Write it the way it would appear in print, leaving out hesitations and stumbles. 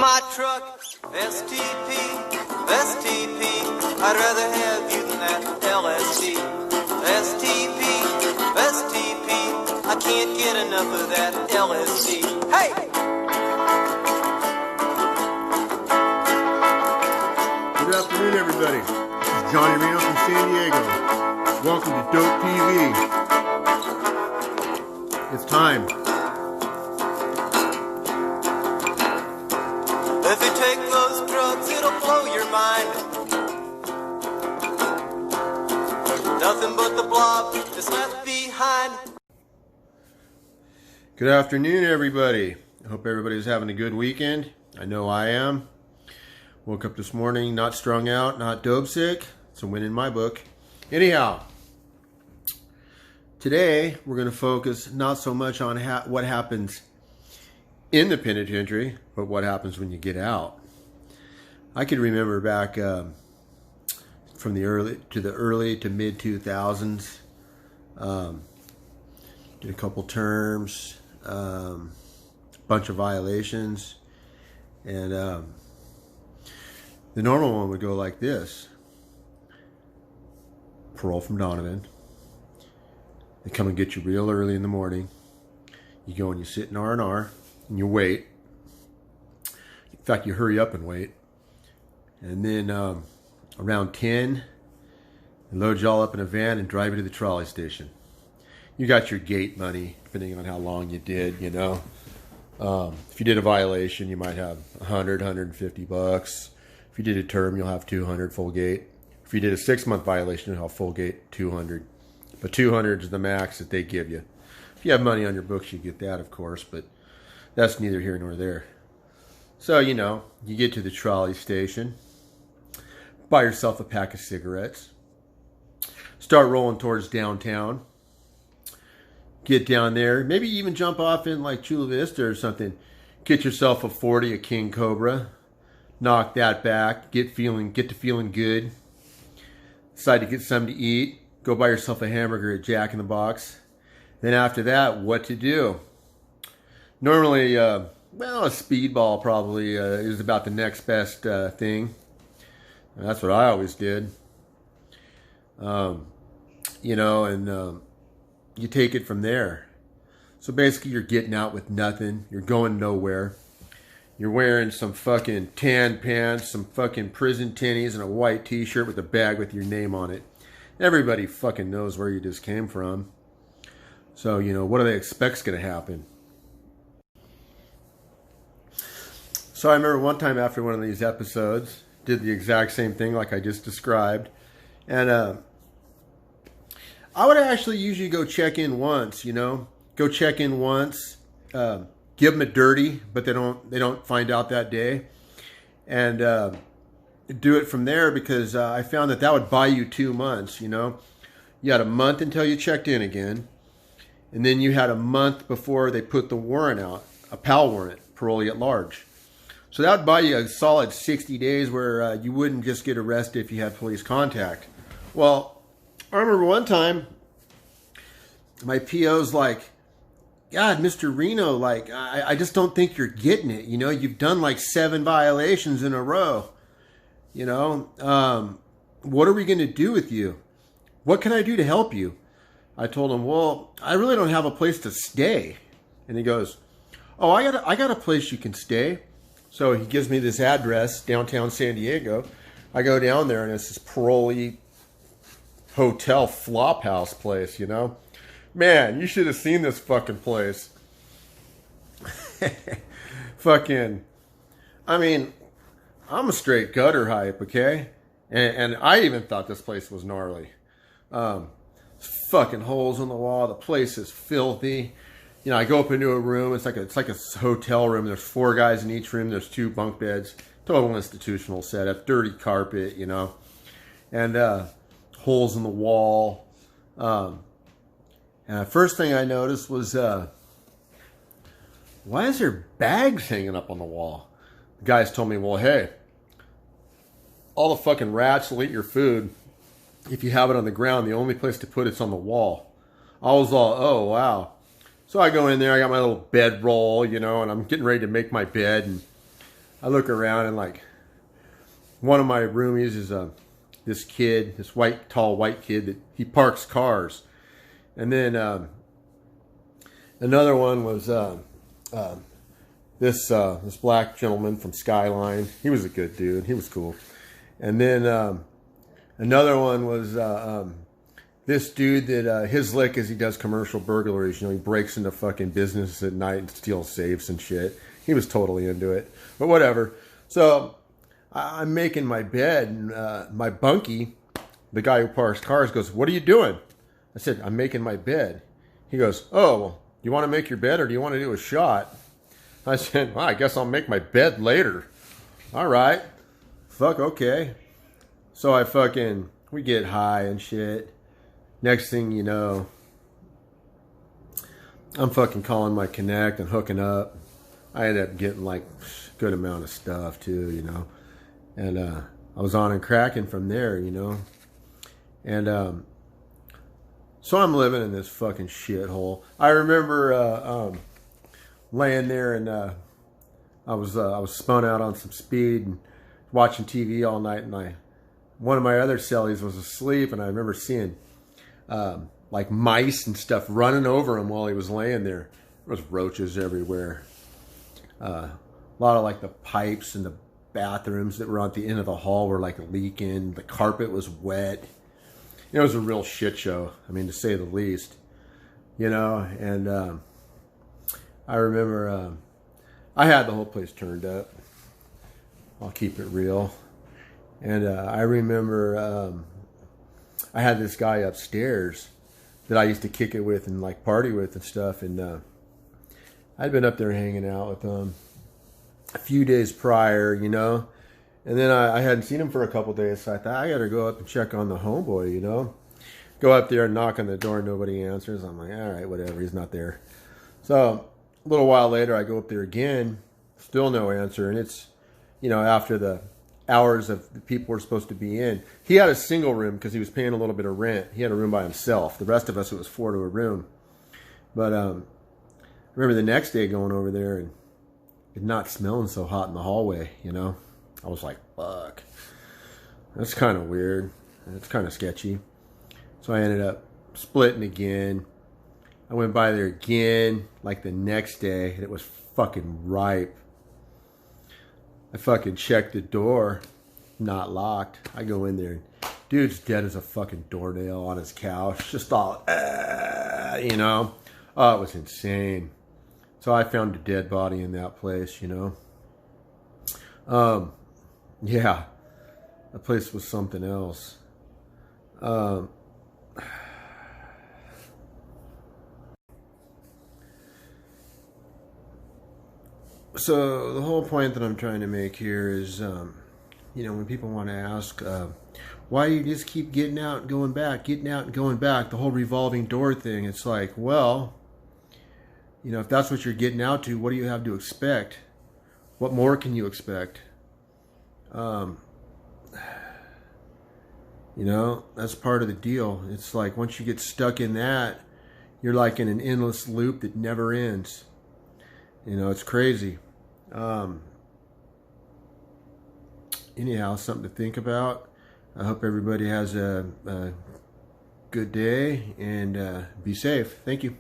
My truck, STP, STP. I'd rather have you than that LSD. STP, STP. I can't get enough of that LSD. Hey! Good afternoon, everybody. This is Johnny Reno from San Diego. Welcome to Dope TV. It's time. If you take those drugs, it'll blow your mind. Nothing but the blob is left behind. Good afternoon, everybody. I hope everybody's having a good weekend. I know I am. Woke up this morning, not strung out, not dope sick. It's a win in my book. Anyhow, today we're going to focus not so much on what happens in the penitentiary, but what happens when you get out. I can remember back from the early to mid 2000s. Did a couple terms, bunch of violations, and the normal one would go like this: parole from Donovan. They come and get you real early in the morning. You go and you sit in R&R. And you wait. In fact, you hurry up and wait. And then around 10, they load you all up in a van and drive you to the trolley station. You got your gate money, depending on how long you did, you know. If you did a violation, you might have $100, $150. If you did a term, you'll have $200 full gate. If you did a 6-month violation, you'll have full gate $200. But $200 is the max that they give you. If you have money on your books, you get that, of course, but that's neither here nor there. So, you know, you get to the trolley station, buy yourself a pack of cigarettes, start rolling towards downtown, get down there, maybe even jump off in like Chula Vista or something, get yourself a 40, a King Cobra, knock that back, get to feeling good, decide to get something to eat, go buy yourself a hamburger at Jack in the Box. Then after that, what to do? Normally, a speedball probably is about the next best thing. And that's what I always did. You take it from there. So basically, you're getting out with nothing. You're going nowhere. You're wearing some fucking tan pants, some fucking prison tinnies, and a white t-shirt with a bag with your name on it. Everybody fucking knows where you just came from. So, you know, what do they expect's going to happen? So I remember one time after one of these episodes, did the exact same thing like I just described. And I would actually usually go check in once, you know. Go check in once, give them a dirty, but they don't find out that day. And do it from there because I found that would buy you 2 months, you know. You had a month until you checked in again. And then you had a month before they put the warrant out, a PAL warrant, parolee at large. So that would buy you a solid 60 days where you wouldn't just get arrested if you had police contact. Well, I remember one time, my PO's like, God, Mr. Reno, like, I just don't think you're getting it. You know, you've done like 7 violations in a row. You know, what are we going to do with you? What can I do to help you? I told him, well, I really don't have a place to stay. And he goes, oh, I got a place you can stay. So he gives me this address, downtown San Diego. I go down there, and it's this parolee hotel flop house place, you know. Man, you should have seen this fucking place. Fucking, I mean, I'm a straight gutter hype, okay? And I even thought this place was gnarly. Fucking holes in the wall. The place is filthy. You know, I go up into a room. It's like a hotel room. There's 4 guys in each room. There's 2 bunk beds. Total institutional setup. Dirty carpet, you know, and holes in the wall. And the first thing I noticed was, why is there bags hanging up on the wall? The guys told me, well, hey, all the fucking rats will eat your food. If you have it on the ground, the only place to put it's on the wall. I was all, oh, wow. So I go in there, I got my little bed roll, you know, and I'm getting ready to make my bed. And I look around and like one of my roomies is this kid, this tall white kid that he parks cars, and then another one was this black gentleman from Skyline. He was a good dude. He was cool. And then another one was this dude that his lick is he does commercial burglaries. You know, he breaks into fucking businesses at night and steals safes and shit. He was totally into it. But whatever. So I'm making my bed, and my bunkie, the guy who parks cars, goes, "What are you doing?" I said, "I'm making my bed." He goes, "Oh, well, you want to make your bed or do you want to do a shot?" I said, "Well, I guess I'll make my bed later." All right. Fuck, okay. So we get high and shit. Next thing you know, I'm fucking calling my Connect and hooking up. I ended up getting like a good amount of stuff too, you know. And I was on and cracking from there, you know. And so I'm living in this fucking shithole. I remember laying there and I was spun out on some speed and watching TV all night, and one of my other cellies was asleep, and I remember seeing like mice and stuff running over him while he was laying there. There was roaches everywhere. A lot of like the pipes and the bathrooms that were at the end of the hall were like leaking. The carpet was wet. It was a real shit show. I mean, to say the least, you know. And I remember I had the whole place turned up. I'll keep it real. And I remember I had this guy upstairs that I used to kick it with and like party with and stuff. And I'd been up there hanging out with him a few days prior, you know. And then I hadn't seen him for a couple days, so I thought I gotta go up and check on the homeboy, you know. Go up there and knock on the door, nobody answers. I'm like, all right, whatever, he's not there. So a little while later, I go up there again, still no answer. And it's, you know, after the hours of the people were supposed to be in. He had a single room because he was paying a little bit of rent. He had a room by himself. The rest of us, it was 4 to a room. But I remember the next day going over there and it not smelling so hot in the hallway, you know. I was like, fuck. That's kind of weird. It's kind of sketchy. So I ended up splitting again. I went by there again, like the next day, and it was fucking ripe. I fucking checked the door, not locked. I go in there, dude's dead as a fucking doornail on his couch, just all, you know. Oh, it was insane. So I found a dead body in that place, you know. Yeah, that place was something else. So the whole point that I'm trying to make here is, you know, when people want to ask, why do you just keep getting out and going back, the whole revolving door thing, it's like, well, you know, if that's what you're getting out to, what do you have to expect? What more can you expect? You know, that's part of the deal. It's like once you get stuck in that, you're like in an endless loop that never ends. You know, it's crazy. Anyhow, something to think about. I hope everybody has a good day and be safe. Thank you.